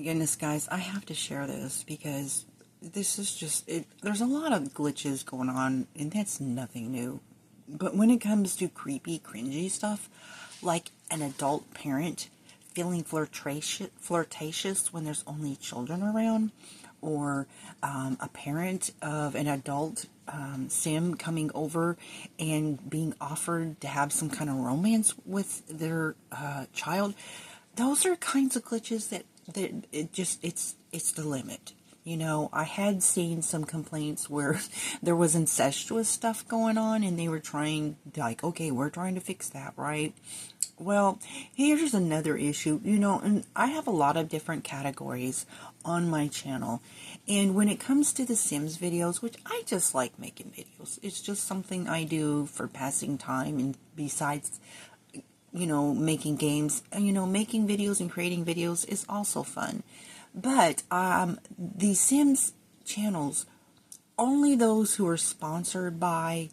Goodness, guys, I have to share this because this is just it. There's a lot of glitches going on, and that's nothing new. But when it comes to creepy, cringy stuff, like an adult parent feeling flirtatious when there's only children around, or a parent of an adult sim coming over and being offered to have some kind of romance with their child, those are kinds of glitches that it's the limit. You know, I had seen some complaints where there was incestuous stuff going on, and they were trying, like, okay, we're trying to fix that, right? Well, here's another issue, you know, and I have a lot of different categories on my channel. And when it comes to the Sims videos, which I just like making videos, it's just something I do for passing time, and besides, you know, making games, you know, making videos and creating videos is also fun. But the Sims channels, only those who are sponsored by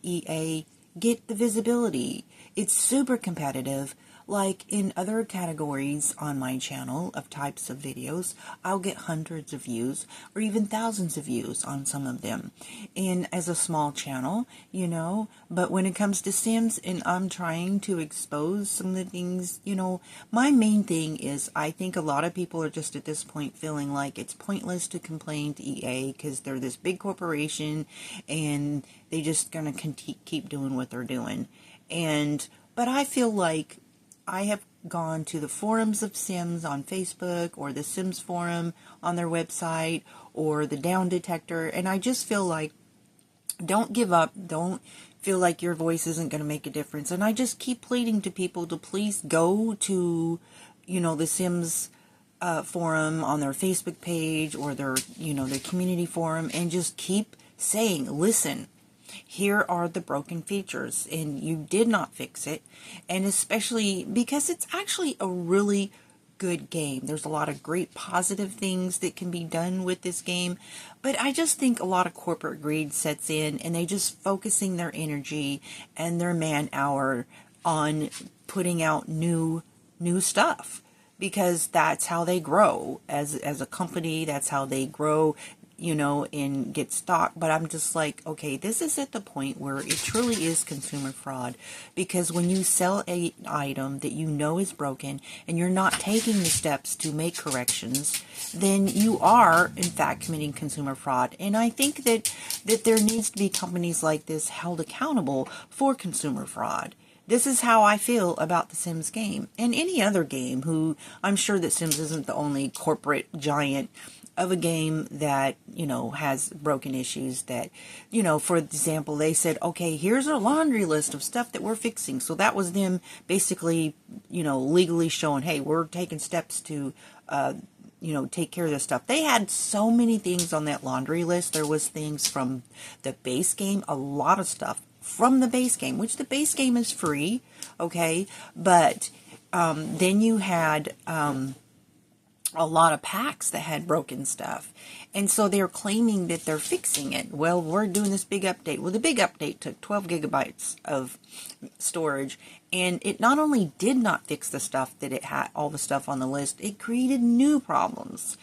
EA get the visibility. It's super competitive. Like in other categories on my channel of types of videos, I'll get hundreds of views or even thousands of views on some of them. And as a small channel, you know, but when it comes to Sims and I'm trying to expose some of the things, you know, my main thing is I think a lot of people are just at this point feeling like it's pointless to complain to EA because they're this big corporation and they just gonna keep doing what they're doing. But I feel like I have gone to the forums of Sims on Facebook, or the Sims forum on their website, or the Down Detector, and I just feel like, don't give up, don't feel like your voice isn't going to make a difference. And I just keep pleading to people to please go to, you know, the Sims forum on their Facebook page, or their, you know, their community forum, and just keep saying, listen, here are the broken features, and you did not fix it. And especially because it's actually a really good game. There's a lot of great positive things that can be done with this game, but I just think a lot of corporate greed sets in, and they just focusing their energy and their man hour on putting out new stuff, because that's how they grow as a company. That's how they grow, you know, and get stock. But I'm just like, okay, this is at the point where it truly is consumer fraud, because when you sell an item that you know is broken and you're not taking the steps to make corrections, then you are in fact committing consumer fraud. And I think that there needs to be companies like this held accountable for consumer fraud. This is how I feel about the Sims game, and any other game. Who, I'm sure that Sims isn't the only corporate giant of a game that, you know, has broken issues that, you know, for example, they said, okay, here's a laundry list of stuff that we're fixing. So that was them basically, you know, legally showing, hey, we're taking steps to, you know, take care of this stuff. They had so many things on that laundry list. There was things from the base game, a lot of stuff from the base game, which the base game is free, okay? But then you had a lot of packs that had broken stuff. And so they're claiming that they're fixing it. Well, we're doing this big update. Well, the big update took 12 gigabytes of storage, and it not only did not fix the stuff that it had, all the stuff on the list, it created new problems.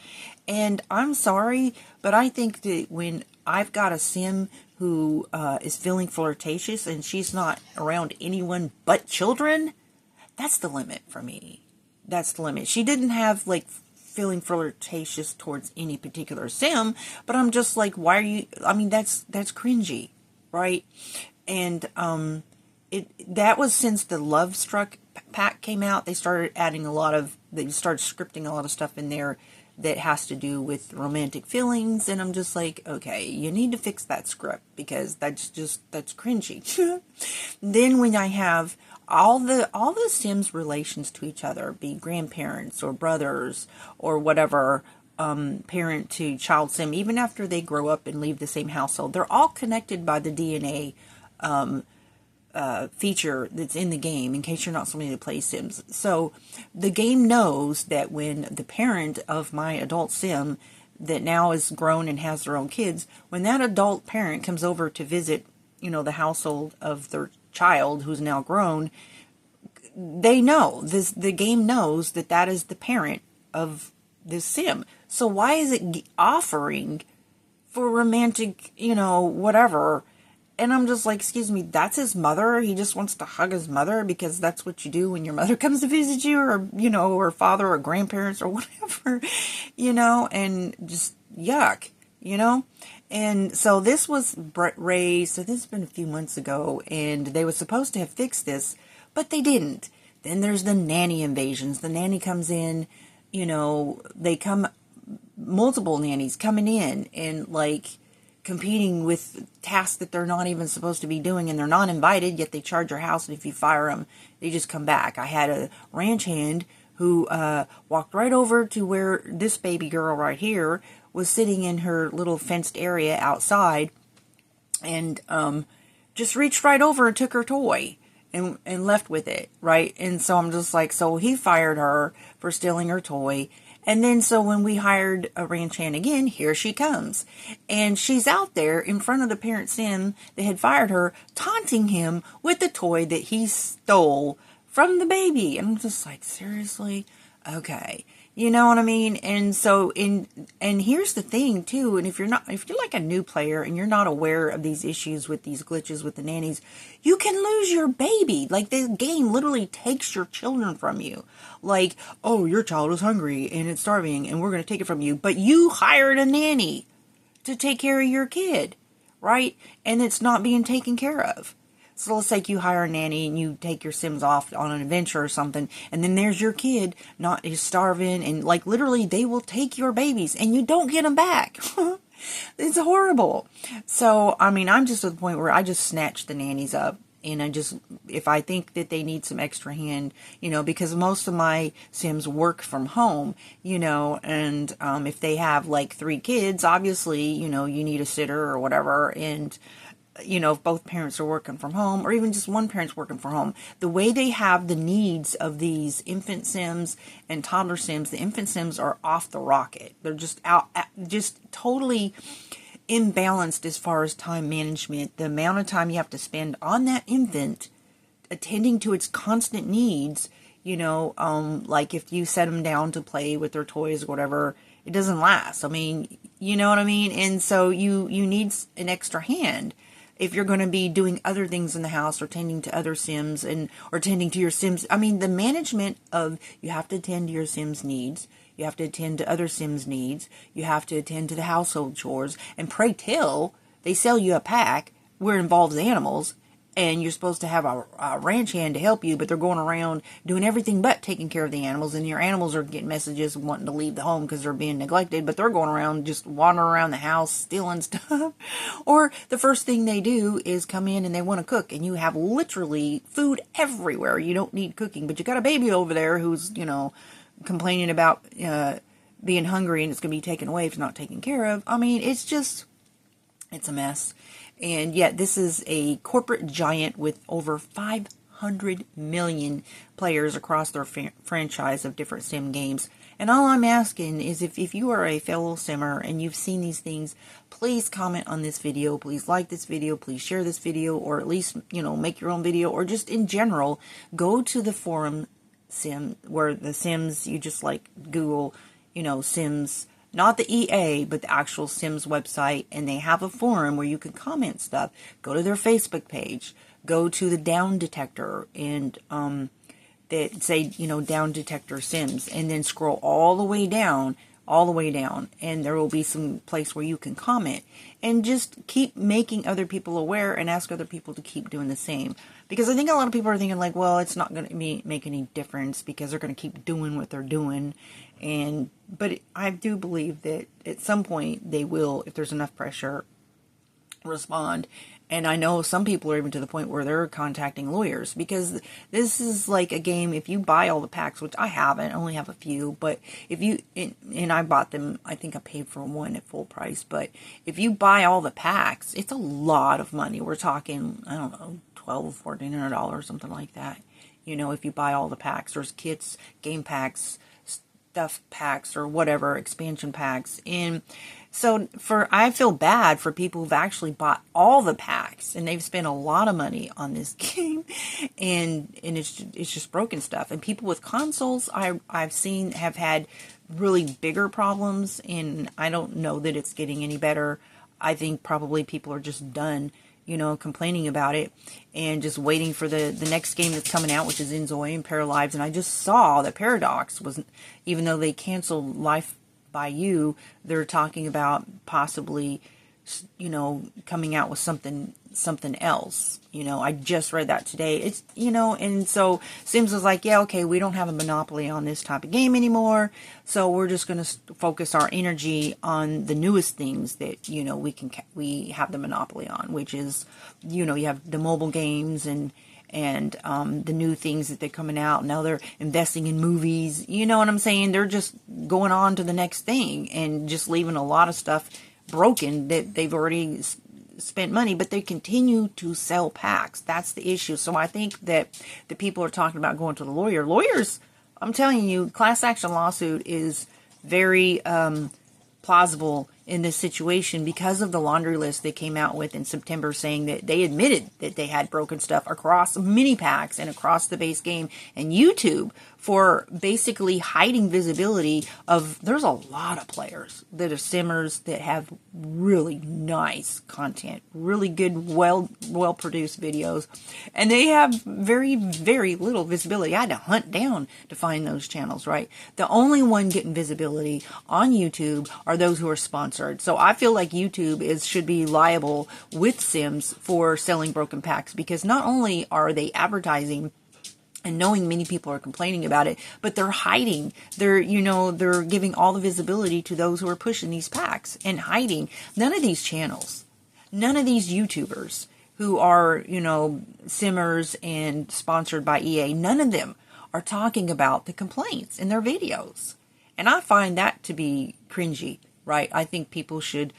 And I'm sorry, but I think that when I've got a sim who is feeling flirtatious and she's not around anyone but children, that's the limit for me. That's the limit. She didn't have, like, feeling flirtatious towards any particular sim, but I'm just like, why are you, I mean, that's cringy, right? And that was since the Love Struck pack came out. They started adding they started scripting a lot of stuff in there that has to do with romantic feelings, and I'm just like, okay, you need to fix that script, because that's cringy. Then when I have all the Sims relations to each other, be grandparents or brothers or whatever, parent to child sim, even after they grow up and leave the same household, they're all connected by the DNA feature that's in the game, in case you're not somebody that plays Sims. So the game knows that when the parent of my adult sim that now is grown and has their own kids, when that adult parent comes over to visit, you know, the household of their child who's now grown, they know this. The game knows that that is the parent of this sim. So why is it offering for romantic, whatever? And I'm just like, excuse me, that's his mother. He just wants to hug his mother because that's what you do when your mother comes to visit you, or father or grandparents or whatever, and just yuck, And so this was raised, so this has been a few months ago, and they were supposed to have fixed this, but they didn't. Then there's the nanny invasions. The nanny comes in, they come, multiple nannies coming in and like competing with tasks that they're not even supposed to be doing, and they're not invited, yet they charge your house, and if you fire them, they just come back. I had a ranch hand who walked right over to where this baby girl right here was sitting in her little fenced area outside, and just reached right over and took her toy and left with it, right? And so I'm just like, so he fired her for stealing her toy. And then so when we hired a ranch hand again, here she comes. And she's out there in front of the parent sim that had fired her, taunting him with the toy that he stole from the baby. And I'm just like, seriously? Okay. You know what I mean? And so and here's the thing too, and if you're like a new player and you're not aware of these issues with these glitches with the nannies, you can lose your baby. Like, the game literally takes your children from you. Like, oh, your child is hungry and it's starving and we're going to take it from you, but you hired a nanny to take care of your kid, right? And it's not being taken care of. So let's say you hire a nanny and you take your Sims off on an adventure or something, and then there's your kid, is starving, and like literally they will take your babies and you don't get them back. It's horrible. So, I mean, I'm just at the point where I just snatch the nannies up, and if I think that they need some extra hand, because most of my Sims work from home, and if they have like 3 kids, obviously, you need a sitter or whatever, and if both parents are working from home, or even just one parent's working from home, the way they have the needs of these infant Sims and toddler Sims, the infant Sims are off the rocket. They're just just totally imbalanced as far as time management. The amount of time you have to spend on that infant, attending to its constant needs, like if you set them down to play with their toys or whatever, it doesn't last. I mean, you know what I mean? And so you need an extra hand if you're going to be doing other things in the house, or tending to other Sims, or tending to your Sims. I mean, the management of, you have to attend to your Sims' needs, you have to attend to other Sims' needs, you have to attend to the household chores, and pray till they sell you a pack where it involves animals, and you're supposed to have a ranch hand to help you, but they're going around doing everything but taking care of the animals, and your animals are getting messages wanting to leave the home because they're being neglected, but they're going around just wandering around the house stealing stuff. Or the first thing they do is come in and they want to cook, and you have literally food everywhere. You don't need cooking, but you got a baby over there who's, complaining about being hungry, and it's going to be taken away if it's not taken care of. I mean, it's a mess. And yet this is a corporate giant with over 500 million players across their franchise of different sim games. And all I'm asking is, if you are a fellow simmer and you've seen these things, please comment on this video, please like this video, please share this video, or at least, make your own video, or just in general, go to the forum sim, where the Sims, you just like Google, Sims, not the EA, but the actual Sims website, and they have a forum where you can comment stuff. Go to their Facebook page, go to the down detector, and that say, down detector Sims, and then scroll all the way down, and there will be some place where you can comment, and just keep making other people aware and ask other people to keep doing the same. Because I think a lot of people are thinking like, well, it's not going to make any difference because they're going to keep doing what they're doing. But I do believe that at some point they will, if there's enough pressure, respond. And I know some people are even to the point where they're contacting lawyers, because this is like a game. If you buy all the packs, which I haven't, I only have a few, but if you, and I bought them, I think I paid for one at full price, but if you buy all the packs, it's a lot of money. We're talking, I don't know, $1,200, $1,400, something like that. If you buy all the packs, there's kits, game packs, stuff packs, or whatever, expansion packs. And so I feel bad for people who've actually bought all the packs, and they've spent a lot of money on this game, and it's just broken stuff. And people with consoles I've seen have had really bigger problems, and I don't know that it's getting any better. I think probably people are just done, complaining about it and just waiting for the next game that's coming out, which is Enzoy and Paralives. And I just saw that Paradox wasn't, even though they canceled Life by You, they're talking about possibly, coming out with something else. I just read that today. It's, and so Sims was like, yeah, okay, we don't have a monopoly on this type of game anymore. So we're just going to focus our energy on the newest things that, we have the monopoly on, which is, you have the mobile games and the new things that they're coming out. Now they're investing in movies. You know what I'm saying? They're just going on to the next thing and just leaving a lot of stuff broken that they've already spent money, but they continue to sell packs. That's the issue. So I think that the people are talking about going to the lawyer. Lawyers, I'm telling you, class action lawsuit is very plausible in this situation because of the laundry list they came out with in September, saying that they admitted that they had broken stuff across mini packs and across the base game, and YouTube for basically hiding visibility of, there's a lot of players that are simmers that have really nice content, really good, well produced videos, and they have very, very little visibility. I had to hunt down to find those channels, right? The only one getting visibility on YouTube are those who are sponsored. So I feel like YouTube should be liable with Sims for selling broken packs, because not only are they advertising and knowing many people are complaining about it, but they're hiding. They're giving all the visibility to those who are pushing these packs and hiding. None of these channels, none of these YouTubers who are, simmers and sponsored by EA, none of them are talking about the complaints in their videos. And I find that to be cringy, right? I think people should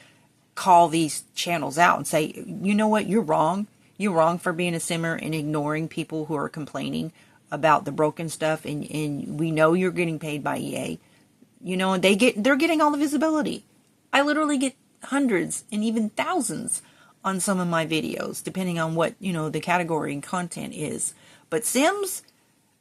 call these channels out and say, you know what, you're wrong. You're wrong for being a simmer and ignoring people who are complaining about the broken stuff, and we know you're getting paid by EA, and they're getting all the visibility. I literally get hundreds and even thousands on some of my videos, depending on what, the category and content is. But Sims,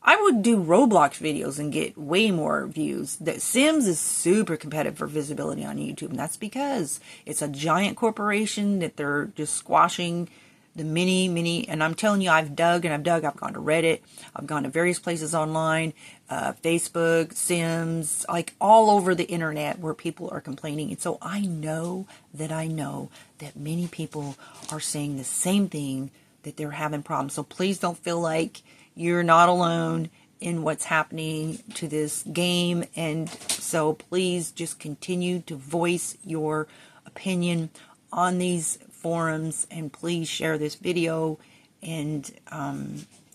I would do Roblox videos and get way more views. The Sims is super competitive for visibility on YouTube, and that's because it's a giant corporation that they're just squashing the mini, and I'm telling you, I've gone to Reddit, I've gone to various places online, Facebook, Sims, like all over the internet where people are complaining. And so I know that many people are saying the same thing, that they're having problems. So please don't feel like you're not alone in what's happening to this game. And so please just continue to voice your opinion on these forums, and please share this video. And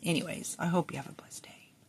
anyways, I hope you have a blessed day.